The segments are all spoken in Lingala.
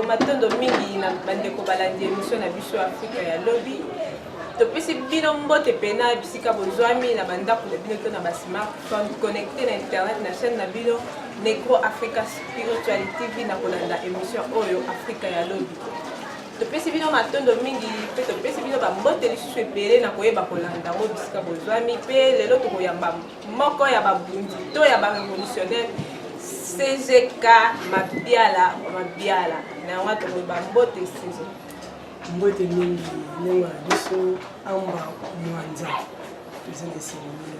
matondo mingi na bandeko balandi émission na biso Afrika ya lobby. Topesi bino mbote pena bisika bozwami na bandako na bino to na ba smartphone connecté na internet na chaîne na bino Negro Africa Spirituality TV na kolanda émission oyo Afrika ya lobby. Topesi bino matondo mingi pe topesi bino ba mbote lisusu ebele na koyeba kolanda ngo bisika bozwami pe lelo tokoyamba moko ya babundi to ya ba révolutionnaire CGK Mabiala na watu ba mbote sizo mbote mingi nenga biso amba mwanza tuzende sinimile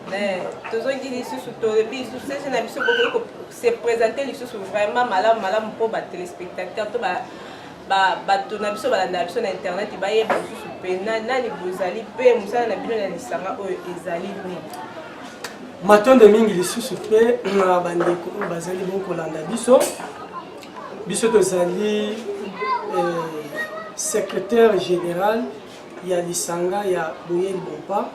mais tozongi lisusu toyebi lisusu sese na biso boko se présenter lisusu vraiment malamu pour ba téléspectateurs to bato na biso balanda biso na internet bayeba lisusu pe nani bozali pe musala na bino na lisanga oyo ezali nini matondo mingi lisusu pe na bandeko bazali bon kolanda biso tozali secrétaire général ya lisanga ya Boyel Bompa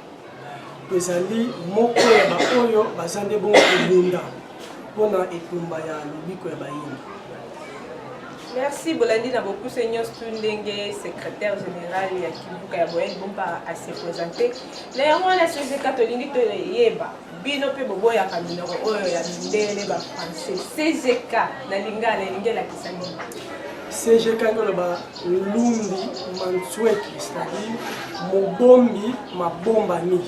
tozali moko ya baoyo bazande bon kubunda pona etumba ya lobiko ya bayini. Merci Bolandi na beaucoup seigneur Stundenge secrétaire général ya Kibuka ya Boyel Bompa à se présenter na yango na CG catholique to yeba bino pe bobo ya kamino oyo ya mindele ba français CGK na lingala kisani CGK ngolo ba lumbi mansweki c'est-à-dire mobombi mabombani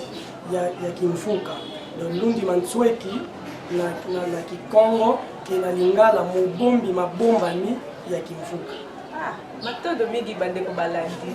ya kimfuka donc lundi mansweki na kikongo ke na lingala mobombi mabombani ya kimfuka. Matondo mingi bandeko balandi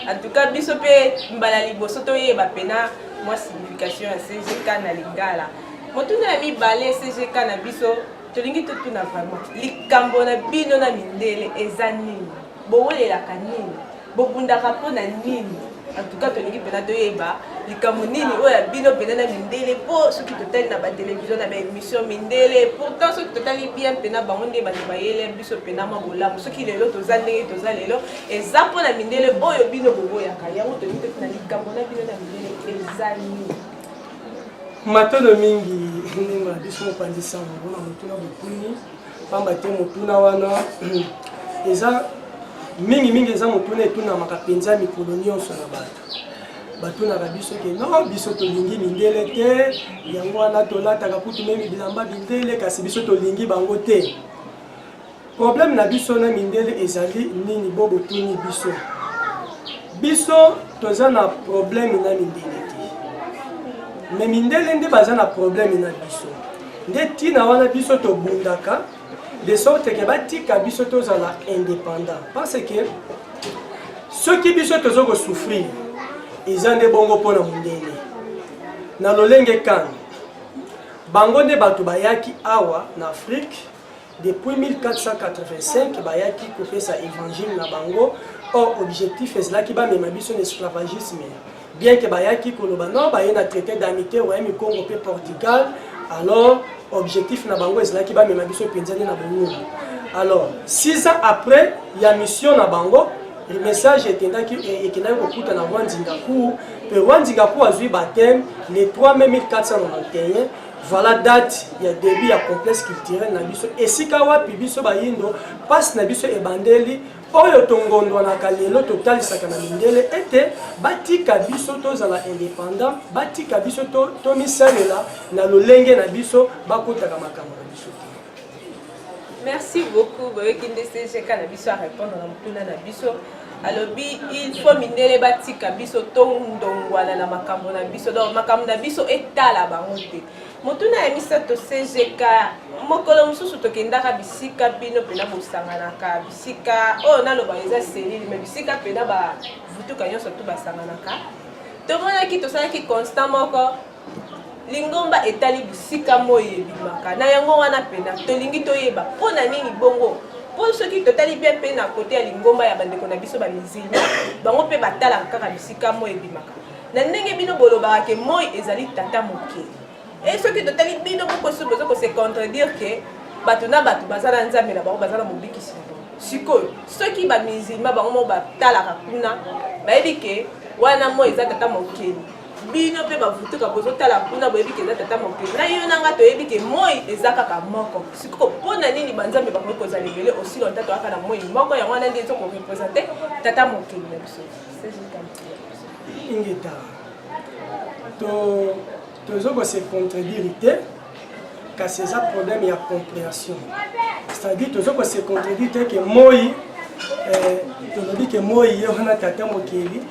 en tout cas biso pe mbala liboso to yeba pena moi signification ya CGK na lingala motuna ya mibale CGK na biso tolingi totuna vraiment likambo na bino na mindele eza nini bowelelaka nini bobundaka mpo na nini en tout cas tolingi pena toyeba likambo nini oyo ya bino pena na mindele po soki totali na batelevizio na baémission mindele pourtant soki totali bien pena bango nde bato bayele biso pena mwa bolamu soki lelo toza ndenge toza lelo eza mpo na mindele oyo bino boboyaka yango tolingi totuna likambo na bino na mindele eza nini matondo mingi ndenge na biso mopanzisa ngo na motuna bokuni pamba te motuna wana eza mingi eza motuna etunamaka mpenza mikolo nyonso na batunaka biso ke no biso tolingi mindele te yango wana tolataka kutu memi bilamba mindele kasi biso tolingi bango te. Problème na biso na mindele ezali nini bo botuni biso toza na problème na mindele te mais mindele nde baza na problème na biso nde tina wana biso tobundaka de sorte que batika biso tozala indépendant parce que soki biso tozoko souffrir eza nde bongo mpona mondele na lolenge kani bango nde bato bayaki awa na Afrique depuis 1485 bayaki kopesa évangile na bango or objectif ezalaki bamema biso na esclavagisme bien que bayaki koloba non baye na traité d'amitié royaume Congo pe Portugal alors objectif na bango ezalaki bamema biso penzani na bongo. Alors 6 ans après ya mission na bango le message etendaki ekendaki kokuta na Rwandingaku azwi baptême le 3 mai 1491 voilà date ya début ya complexe culturel na biso esika wapi biso bayindo passe na biso ebandeli oyo tongondwanaka lelo totalisaka na mindele ete batika biso tozala indépendant batika biso tomisalela na lolenge na biso bakotaka makambo na biso. Merci beaucoup boyekinde CGK na biso a répondre na mutuna na biso alobi il faut mindele batika biso tondongwana na makambo na biso donc makambo na biso etala bango te mutuna ya misato CGK mokolo mosusu tokendaka bisika bino pena bosanganaka bisika oyo naloba eza selile mais bisika pena bavutuka nyonso to basanganaka tomonaki tosalaki constant moko lingomba etali bisika moyo ebimaka na yango wana pena tolingi toyeba mpona nini bongo po soki totali bien pe na kote ya lingomba ya bandeko na biso bamizilma bango mpe batalaka kaka bisika moyo ebimaka na ndenge bino bolobaka ke moyo ezali tata moke et soki totali bino bokosu bozoko se contredire ke bato na bato baza na nzambe na bango baza na mobikisi sikoyo soki bamizilma bango mo batalaka kuna bayebi ke wana moyo eza tata mokeli bino pe bavutuka bozotala kuna boyebi ke eza tata mokili na yo nanga toyebi ke moi eza kaka moko sikoyo mpona nini banzambe bango kozala ebele aussi longtemps toyaka na moi moko yango wana nde ezokorepresente tata mokili na biso ingeta tozokose contredire te kasi eza problème ya compréhension c'est-à-dire tozokose contredire te ke moi tolobi ke moi ye wana tata mokili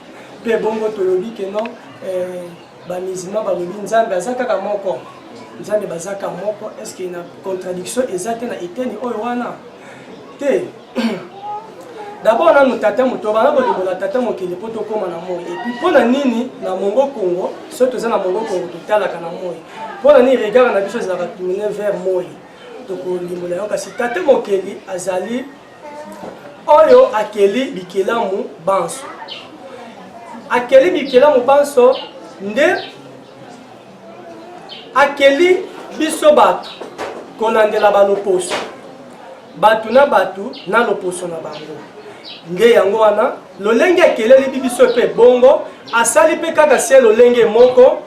mpe bongo tolobi ke non bamizima balobi nzambe aza kaka moko nzambe baza kaka moko est ce que na contradiction eza te na eteni oyo wana te d'abord nanu tata moto bana bolingola tata mokili mpo tokóma na moi epuis mpona nini na mongo congo so toza na mongo congo totalaka na moi mpona nini regard na biso ezalaka tourne vers moi tokolimbola yango kasi tata mokili azali oyo akeli bikelamu banso akeli bikelamu banso nde akeli biso bato kolandela baloposo bato na loposo na bango nde yango wana lolenge akeleli biso mpe bongo asali mpe kaka se lolenge moko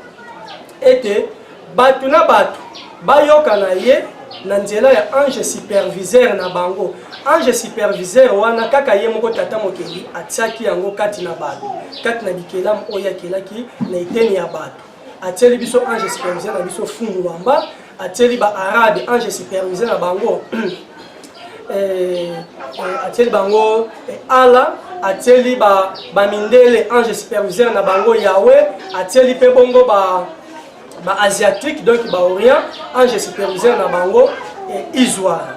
ete bato na bato bayoka na ye na nzela ya ange superviseur na bango ange superviseur wana kaka ye moko tata mokeli atiaki yango kati na bato kati na bikelamu oyo akelaki na eteni ya bato atieli biso ange superviseur na biso fungu wamba atieli baarabe ange superviseur na bango atieli bango ala atieli bamindele ange superviseur na bango yawe atieli mpe bongo asiatique donc orient ange superviseur na bango Izwar.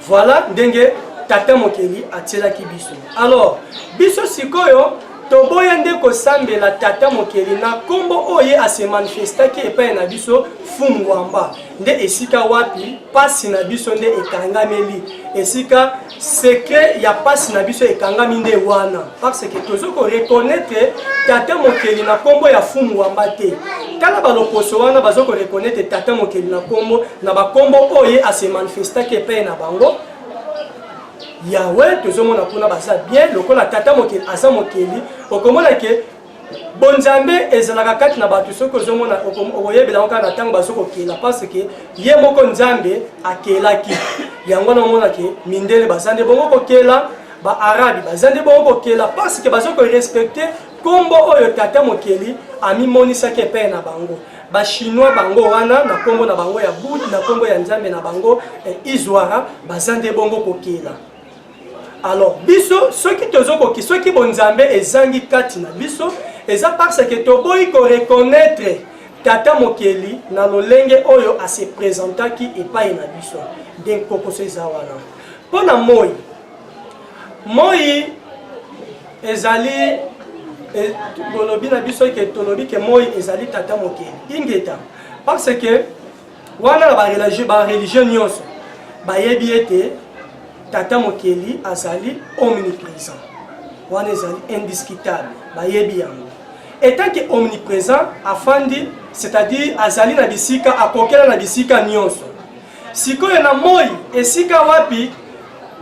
Voilà ndenge tata mokeli atielaki biso. Alors biso sikoyo toboya nde kosambela tata mokeli na kombo oye ase manifestaki epai na biso fumwamba nde esika wapi pasi na biso nde ekangameli esika secret ya pasi na biso ekangami nde wana parce que tozoko reconnaître tata mokeli na kombo ya fumwamba te tala baloposo wana bazoko reconnaître tata mokeli na kombo na bakombo oye ase manifestaki epai na bango Yahweh, tozomona kuna baza bien, lokola tata mokeli asa mokeli, okomona ke bonzambe ezalaka kati na bato soko zomona okoyebela onka na tango basoko kela parce que ye moko nzambe akelaki. Yango na mona ke mindele bazande bongo kokela, ba arabi bazande bongo kokela parce que bazoko respecter kombo oyo tata mokeli ami monisa ke pe na bango. Ba chinois bango wana na kombo na bango ya Budi na kombo ya nzambe na bango Izwara bazande bongo kokela. Alors biso soki tozokoki soki bonzambe ezangi kati na biso eza parce que toboyi ko reconnaître tata mokeli na lolenge oyo ase présentaki epai na biso den kokoso eza wana pona moi ezali bolobi na biso ke tolobi ke moi ezali tata mokeli ingeta parce que wana ba religion nyonso bayebi ete tata mokeli azali omniprésent wana ezali indiscutable bayebi yango etant que omniprésent afandi c'est-à-dire azali na bisika akokela na bisika nyonso sikoyo na moi esika wapi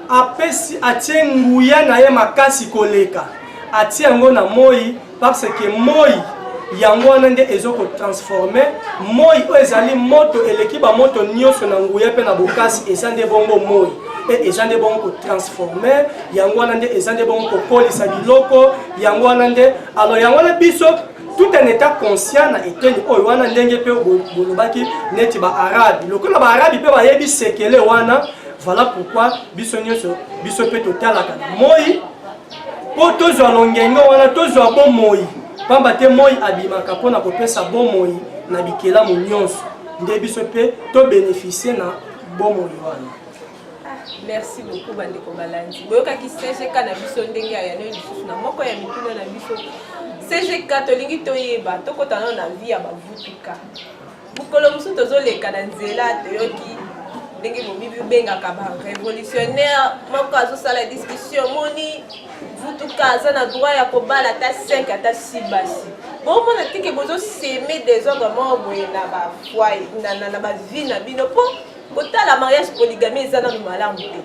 apesi atie nguya na ye makasi koleka atie yango na moi parce que moi yango wana nde ezoko transformer moi oyo ezali moto eleki ba moto nyonso na nguya pe na bokasi ezande bongo moi et ezande bongo ko transformer yango wana nde ezande bongo ko kolisa biloko yango wana nde alors yango na biso tout un état conscient na eteni oyo wana ndenge pe bolobaki neti ba arabi lokola ba arabi pe bayebi sekele wana voilà pourquoi biso nyonso biso pe totalaka na moi po tozwa longengo wana tozwa bo moi pamba te moi abimaka mpona kopesa bo moi na bikelamu nyonso nde biso pe to bénéficier na bo moi wana. Merci beaucoup bandeko balandi boyokaki CGK na biso ndenge ya yano lisusu na moko ya mikolo na biso CGK tolingi toyeba tokotana na vie ya bavutuka bukolo mosusu tozoleka na nzela toyoki ndenge bobibi bengaka ba révolutionnaire moko azosala discussion moni vutuka aza na droit ya kobala ata 5 ata 6 basi bomona tike bozoseme désordre moko boye na bafwai na bavie na bino mpo Kota la mariage polygamie eza na malamu te.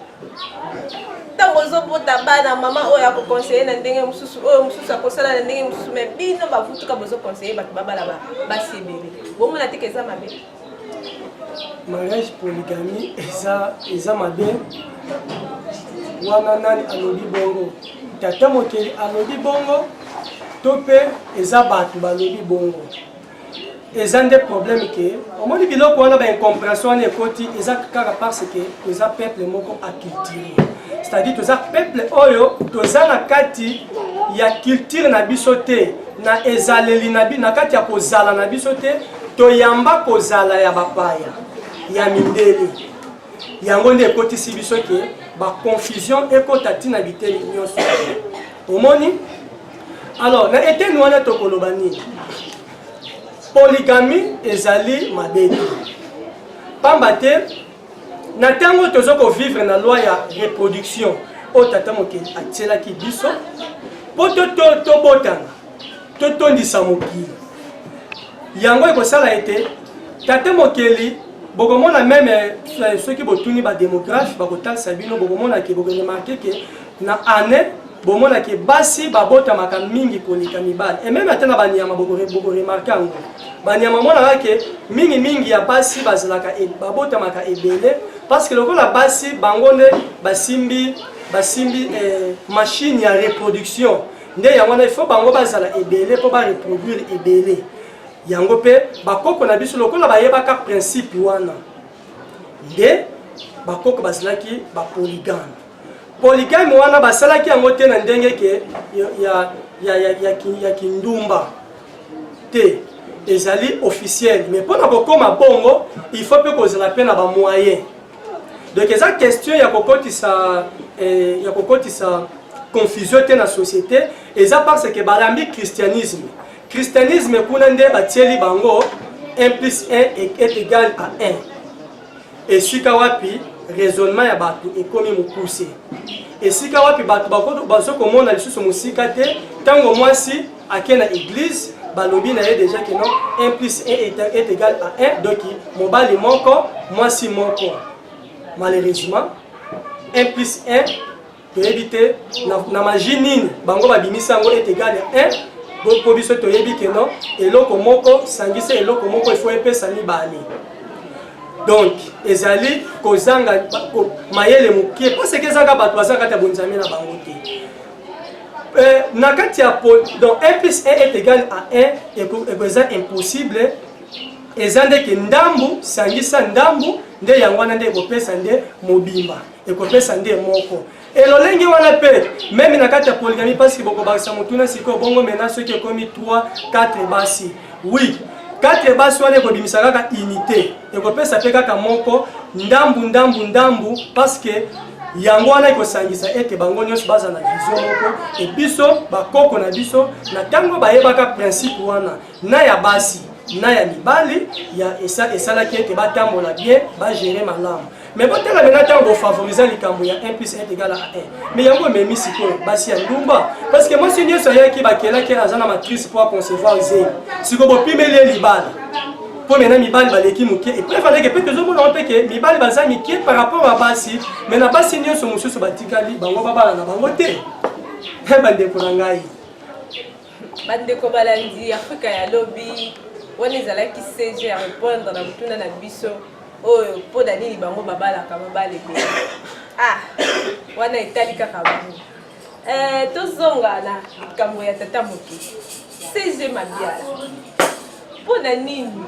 Tango ozobota bana mama oyo akoconseiller na ndenge mosusu oyo mosusu akosala na ndenge mosusu mais bino bavutuka bozoconseiller bato babala basi ebele. Bomona te eza mabe. Mariage polygamie eza mabe. Wana nani alobi bongo. Tata mokeli alobi bongo. Tope eza bato balobi bongo. Eza nde problème ke omoni biloko wana ba incompréhension wana ekoti eza kaka parce que eza peuple moko aculturé. C'est-à-dire toza peuple oyo toza na kati ya culture na biso te na ezaleli na kati ya kozala na biso te toyamba kozala ya bapaya ya mindele. Yango nde ekotisi biso ke ba confusion ekota tina biteli nyonso. Omoni alors na eteni wana tokoloba nini? Polygamie ezali mabete. Pamba te na tango tozoko vivre na loi ya reproduction o tata mokeli atielaki biso po tobotana totondisa mokili. Yango ekosala ete tata mokeli bokomona meme soki botuni ba démographe bakotalisa bino bokomona ke bokoremarke ke na année bomona ke basi babotamaka mingi koleka mibali et même atena banyama bokoremarke yango banyama mona ke mingi ya basi bazalaka babotamaka ebele parce que lokola basi bango nde basimbi machine ya reproduction nde yango na il faut bango bazala ebele po ba reproduire ebele yango pe bakoko na biso lokola bayebaka principe wana nde bakoko bazalaki ba polygame. Polygame wana basalaki yango te na ndenge ke ya kindumba te ezali officiel mais pona kokoma bongo il faut pe kozala pe na ba moyen. Donc eza question ya kokotisa confusion te na société eza parce que balambi christianisme kuna nde batieli bango 1 plus 1 est égal à 1 et sika wapi raisonnement ya bato ekomi mokuse esika wapi bato bazokomona lisusu mosika te ntango mwasi ake na église balobi na ye déjà que non 1 plus 1 est égal à 1 donc mobali moko mwasi moko. Malheureusement 1 plus 1 toyebi te na magie nini bango babimisa yango est égal à 1 po biso toyebi ke non eloko moko sangisa eloko moko il faut epesa mibale. Donc ezali kozanga mayele mokie parce que ezanga bato bazanga ta bonzami na bango te na kati ya donc 1 plus 1 est égal à 1 et eza impossible ezande ke ndambu sangisa ndambu nde yango wana nde ekopesa nde mobimba ekopesa nde moko elolenge wana pe même na kati ya polygamie parce que bokobakisa motuna sikoyo bongo mena soki ekomi 3 4 basi oui 4 basi wana ekobimisa kaka unité ekopesa pe kaka moko ndambu parce que yango wana ekosangisa ete bango nyonso baza na vision moko et biso bakoko na biso na tango bayebaka principe wana na ya basi na ya mibali ya esalaki ete batambola bien bagere malamu mais botela mena tango bofavoriza likambo ya 1 plus 1 égal à 1 mais yango ememi sikoyo basi ya ndumba parce que mwasi nyonso ayaki bakelaki aza na matrice po aconcevoir zeli sikoyo bopimeli libala po mena mibali baleki moke et préfaleke mpe tozomona mpe ke mibali baza mike par rapport à basi mais na basi nyonso mosusu batikali bango babala na bango te bandeko na ngai bandeko balandi Afrika ya lobi wana ezalaki CG à répondre na mutuna na biso oyo po danini bango babalaka mabale pe wana etali kaka bango tozonga na likambo ya tata moke CG mabiala po na nini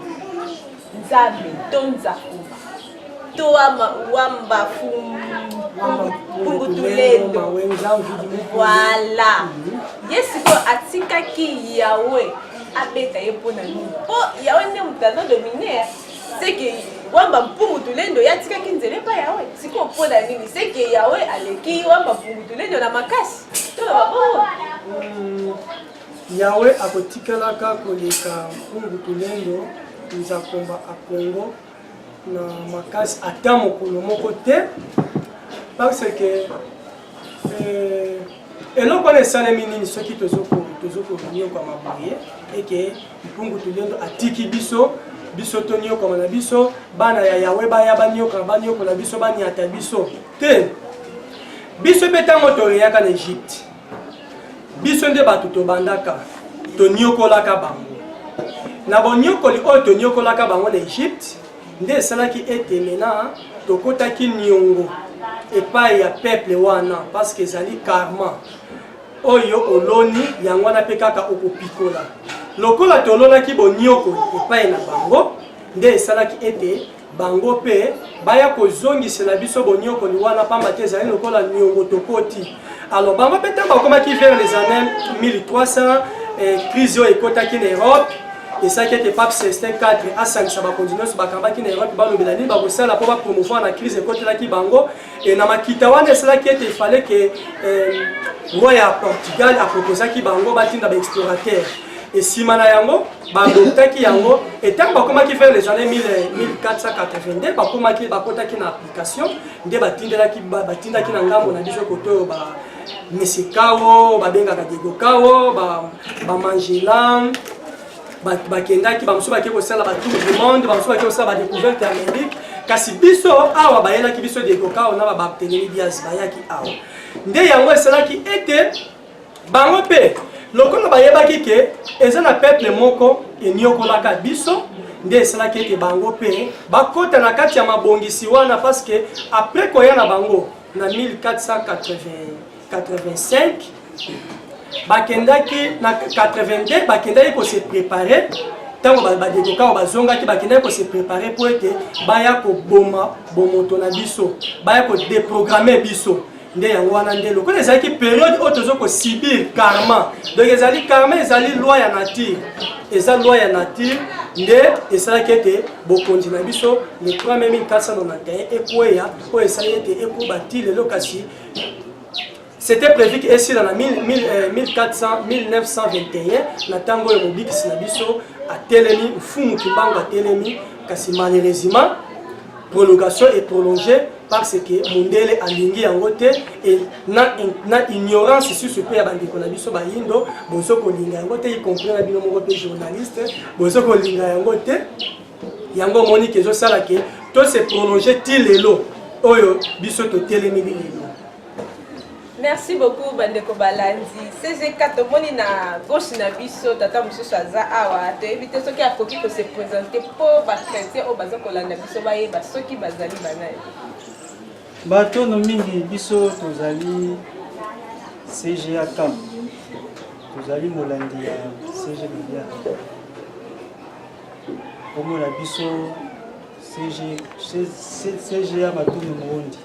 nzambe to nzakuba to wamba Pumbutulendo voilà yesiko atikaki yawe abeta yepona nini po yawe ne mutano dominer c'est que wamba Pumbutulendo yatikaki nzele pa yawe siko pona nini c'est que yawe aleki wamba Pumbutulendo na makasi to babo yawe akotikalaka koleka Pumbutulendo nzakomba akongo na makasi ata mokolo moko te parce que eloko wana esalemi nini soki tozokoyoka maboye eke Pumbutulendo atiki biso biso to nioka na biso bana ya yawe baya banioka na biso baniata biso te biso pe ntango toyaka na Egypte biso nde bato tobandaka toniokolaka bango na boniokoli oyo toniokolaka bango na Egypte nde esalaki ete mena tokotaki niongo epai ya peuple wana parce que ezali karma oyo oloni yango wana mpe kaka okopikola lokola tolonaki bonioko epai na bango nde esalaki ete bango mpe baya kozongisela biso boniokoli wana pamba te ezali lokola niongo tokoti alors bango mpe ntango bakomaki vers les années 1300 crise oyo ekotaki na Europe esalaki ete pape Celestin 4 asangisa bakonzi nyonso bakambaki na Europe balobela nini bakosala mpo bapromouvoir na crise ekotelaki bango na makita wana esalaki ete ifale ke roi ya Portugal aproposaki bango batinda baexplorateur esima na yango babotaki yango etango bakomaki vers les années 1482 bakotaki na application nde batindaki na ngambo na biso koto oyo Mesekao babengaka Diego Kao Mangela bakendaki bamosusu bake kosala batour du monde bamosusu bake kosala badécouverte ya Amérique kasi biso awa bayelaki biso Diego Kao na Barthélémy Diaz bayaki awa nde yango esalaki ete bango mpe lokola bayebaki ke eza na peuple moko eniokolaka biso nde esalaki ete bango mpe bakota na kati ya mabongisi wana parce que après koya na bango na 1485 bakendaki na 82 bakendaki ko se préparer tango badeko kao bazongaki bakendaki ko se préparer pour ete baya ko boma bomoto na biso baya ko déprogrammer biso nde yango wana nde lokola ezalaki période oyo tozoko subir karma donc ezali karma ezali loi ya nature eza loi ya nature nde esalaki ete bokonzi na biso le 3 mai 1491 ekweya oyo esali ete ekobati lelo kasi c'était prévu que ici dans la 1921 na tango ya mobikisi na biso atelemi mfumu kimbango atelemi kasi malheureusement prolongation est prolongée parce que mondele alingi yango te et na ignorance sur ce pays bandiko na biso bayindo bozo kolinga yango te y compris na bino moko pe journaliste bozo kolinga yango te yango moni kezo sala ke to se prolonger ti lelo oyo biso to telemi lelo. Merci beaucoup bandeko balandi CG4 tomoni na gauche na biso tata mosusu aza awa toyebi soki akoki ko se présenter po ba chrétien o baza kolanda biso bayeba soki bazali banaye bato no mingi biso tozali CG4 tozali molandi ya CG4 omona biso CG Matondo Mondi.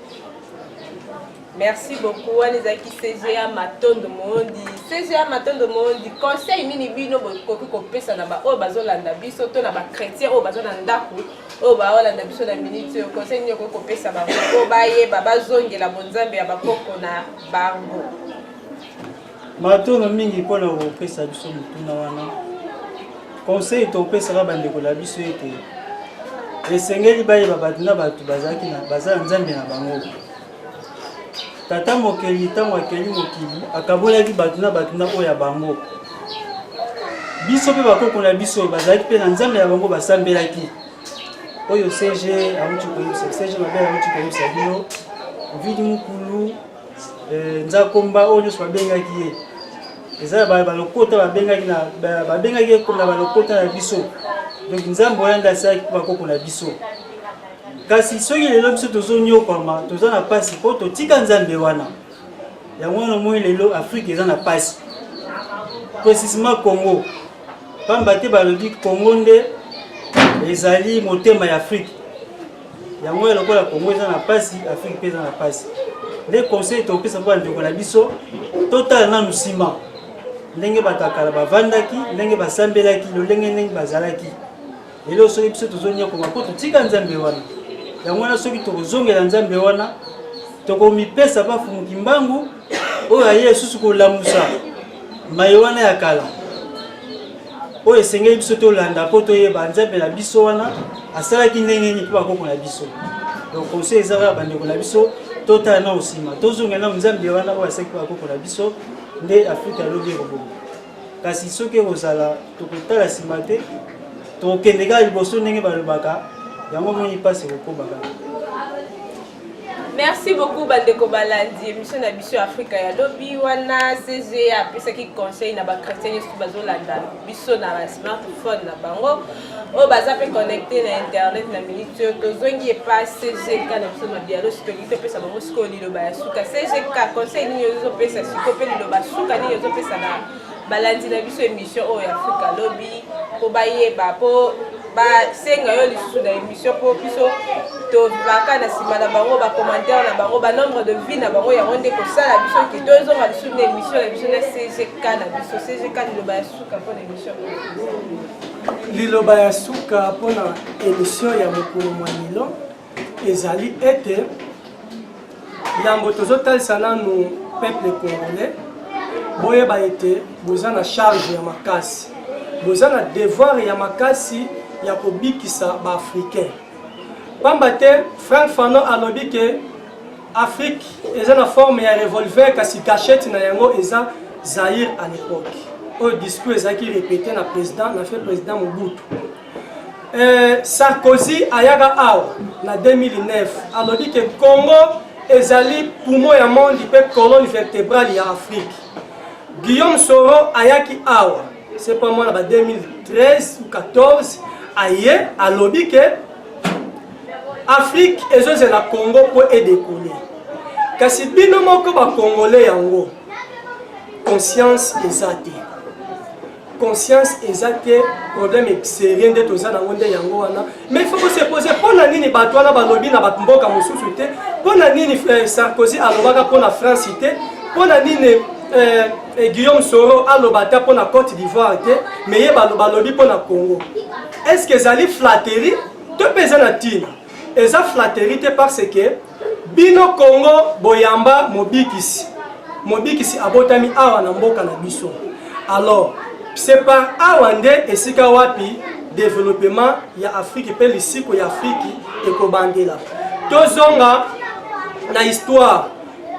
Merci beaucoup Wanezaki CGA Matondo Mondi. CGA Matondo Mondi conseil nini bino bokoki kopesa na ba o bazolanda biso to na ba chrétien o bazolanda ndaku o ba olanda biso na minute conseil nini koki kopesa ba o baye baba zongela bonzambe ya bakoko na bango. Matondo mingi pona kopesa biso mutuna wana. Conseil to pesa ba bandeko la biso ete esengeli baye babatina batu bazaki na bazala nzambe na bango. Tata mokeli tango akeli mokili akabolaki batuna oyo ya bango biso pe bakoko na biso bazalaki pe na nzambe ya bango basambelaki oyo CG amuti koyebisa CG mabele amuti koyebisa bino vidi mukulu nzakomba oyo nyonso babengaki ye eza balokota babengaki comme na balokota na biso donc nzambe oyo nde asalaki bakoko na biso. Kasi soki lelo biso tozonyokama toza na pasi po totika nzambe wana yango wana moi lelo Afrique eza na pasi précisément Congo pamba te balobi Congo nde ezali motema ya Afrique yango lokola Congo eza na pasi Afrique pe eza na pasi nde conseil topesa mpo bandeko na biso totala nanu nsima ndenge batakala bavandaki ndenge basambelaki ndenge bazalaki lelo soki biso tozonyokama po totika nzambe wana yango wana soki tokozongela nzambe wana tokomipesa bafumuki mbangu oyo aye susu kolamusa maye wana ya kala oyo esengeli biso tolanda po toyeba nzambe na biso wana asalaki ndenge nini mpo bakoko na biso. Donc conseil eza kaka bandeko na biso totala na osima tozongela na nzambe wana oyo asalaki bakoko na biso nde Afrika alobi ekobonga. Kasi soki ekozala tokotala nsima te tokende kaka liboso ndenge balobaka yango moni mpasi kokobaka. Merci beaucoup bandeko balandi émission na biso Africa ya lobi wana CG apesaki conseil na ba chrétien nyonso bazolanda biso na ba smartphone na bango oyo baza mpe connecté na internet na minute oyo tozongi epa CGK na biso mabialo sitoki topesa bango sikoyo liloba ya suka CGK conseil nini ozopesa sikoyo mpe liloba suka nini ozopesa na balandi na biso émission oyo ya Africa lobi po bayeba po basenga yo lisusu na émission po biso tozwaka na nsima na bango bacommentaire na bango banombre de vie na bango yango nde kosala biso ke tozonga lisusu na émission na biso na CGK na biso CGK liloba ya suka mpona émission liloba ya suka mpona émission ya mokolo mwanilo ezali ete yambo tozotalisa nanu peuple congolais boyeba ete boza na charge ya makasi boza na devoir ya makasi ya kobikisa baafricain pamba te Frank Fanon alobi ke Afrique eza na forme ya revolver kasi cachette na yango eza Zaire à l'époque oyo discours ezalaki répété na président na fait président Mobutu. Sarkozy ayaka awa na 2009 alobi ke Congo ezali poumon ya monde mpe colonne vertébrale ya Afrique. Guillaume Soro ayaki awa c'est pas moi là 2013 ou 14 aye alobi ke Afrique ezozela Congo po edécoller kasi bino moko ba congolais yango conscience ezate conscience ezate problème sérieux nde toza nango nde yango wana mais il faut se poser pona nini bato wana balobi na bato mboka mosusu te pona nini Sarkozy alobaka pona France te pona nini Guillaume Soro alobata pona Côte d'Ivoire te mais ye balobi pona Congo. Est-ce que ezali flatterie to pesa na tina eza flatterie te parce que bino Congo boyamba mobikisi abotami awa na mboka na biso. Alors c'est par awa nde esika wapi développement ya Afrique pe lisiko ya Afrique ekobandela tozonga na histoire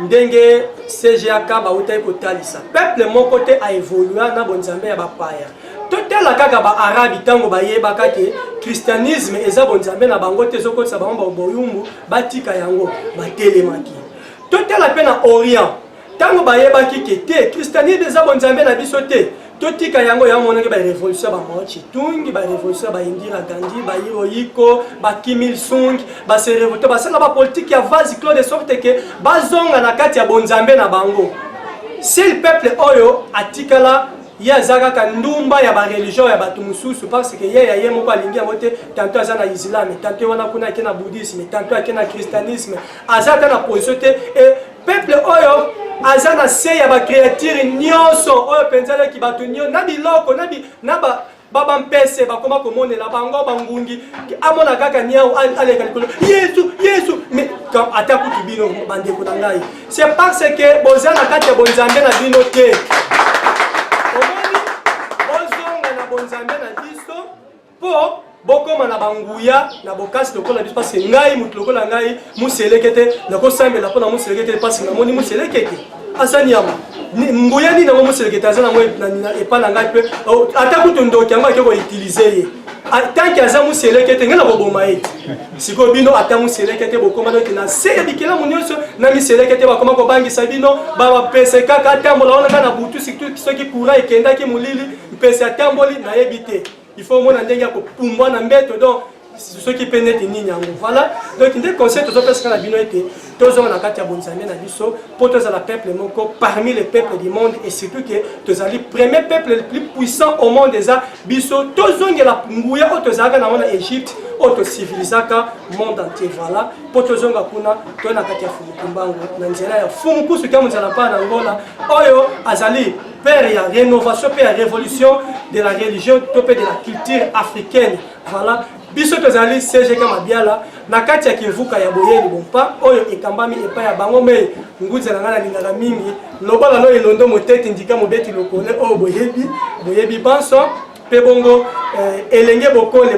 ndenge CGK bautai kotalisa peuple moko te a évolué na bonzambe ya bapaya totala kaka ba arabi tango bayebaka ke christianisme eza bonzambe na bango te zokotisa bango boyumbu batika yango batelemaki totala pe na orient tango bayebaki ke te christianisme eza bonzambe na biso te totika yango ya monaki ba révolution ba Mao Tse-tung ba révolution ba Indira Gandhi ba Hirohiko ba Kim Il Sung ba se révolter ba sala ba politique ya vase clos de sorte que bazonga na kati ya bonzambe na bango si le peuple oyo atikala ya zaka kandumba ya ba religion ya batu mususu parce que ye moko alingi yango te tantôt aza na islam tantôt wana kuna ke na bouddhisme tantôt ke na christianisme azata na position te et peuple oyo azana se ya ba créature nyonso oyo penzala ki bato nyo na biloko na baba mpese bakoma komonela bango bangungi amona kaka nyao aleka likolo Yesu mais comme ataku kibino bandeko na ngai c'est parce que bozana kati ya bonzambe na bino te omoni bozonga na bonzambe na biso po bokoma na banguya na bokasi lokola biso parce que ngai mutu lokola ngai muselekete nakosambela pona muselekete parce que namoni muselekete asanyama nguya nini nango muselekete aza nango epa na ngai mpe ata kutu ndoki yango ake koutilize ye tanki aza muselekete ngai na koboma ete sikoyo bino ata muselekete bokoma noki na se ya bikelamu nyonso na miselekete bakoma kobangisa bino bapese kaka atambola wana kaka na butu surtout soki courant ekendaki molili mpese atamboli nayebi te il faut mona ndenge ya kopumbwa na mbeto donc ceux qui peuvent être nini yango voilà donc des conseils tous autres na bino ete tozonga na kati ya bonzambe na biso po tozala peuple moko parmi les peuples du monde et surtout que tozali premier peuple le plus puissant au monde eza biso tozongela nguya oyo tozalaka na mona Égypte oyo tocivilisaka monde entier voilà po tozonga kuna toye na kati ya fumukumbango na nzela ya fumukusu kia monzala mpa na ngola oyo azali père ya rénovation pe ya révolution de la religion to pe de la culture africaine voilà biso tozali CGK Mabiala na kati ya kivuka ya boyeli bompa oyo ekambami epa ya bango me nguzela ngana lingaka mingi lobola no elondo motete ndika mobeti lokole oyo boyebi banso pe bongo elenge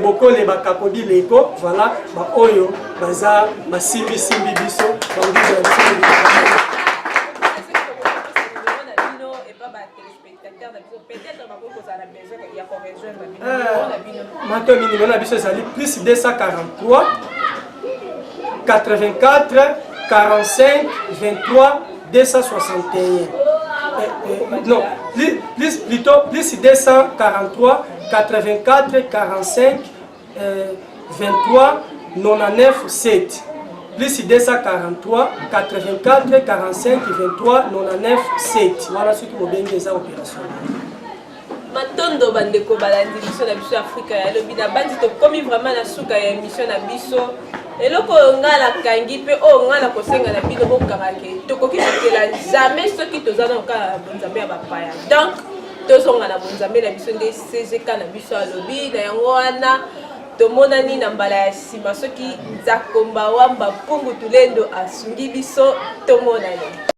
bokole bakakodi leko voilà ba oyo baza basimbi biso banguzela mato minimum na biso ezali plus 243 84 45 23 261. Non, plutôt plus 243 84 45 23 99 7. Plus 243 84 45 23 99 7. Voilà ce qui m'a bien des opérations. Matondo bandeko balandi biso na biso Afrika ya lobi na bandi to komi vraiment na suka ya émission na biso. Eloko ngala kangi pe o ngala kosenga na bino bokarake tokoki kotela jamais soki tozana ka bonzambe ya bapaya. Donc tozonga na bonzambe na biso nde CGK na biso alobi na yango wana tomonani na mbala ya sima soki nzakomba wamba pungu tulendo asungi biso tomonani.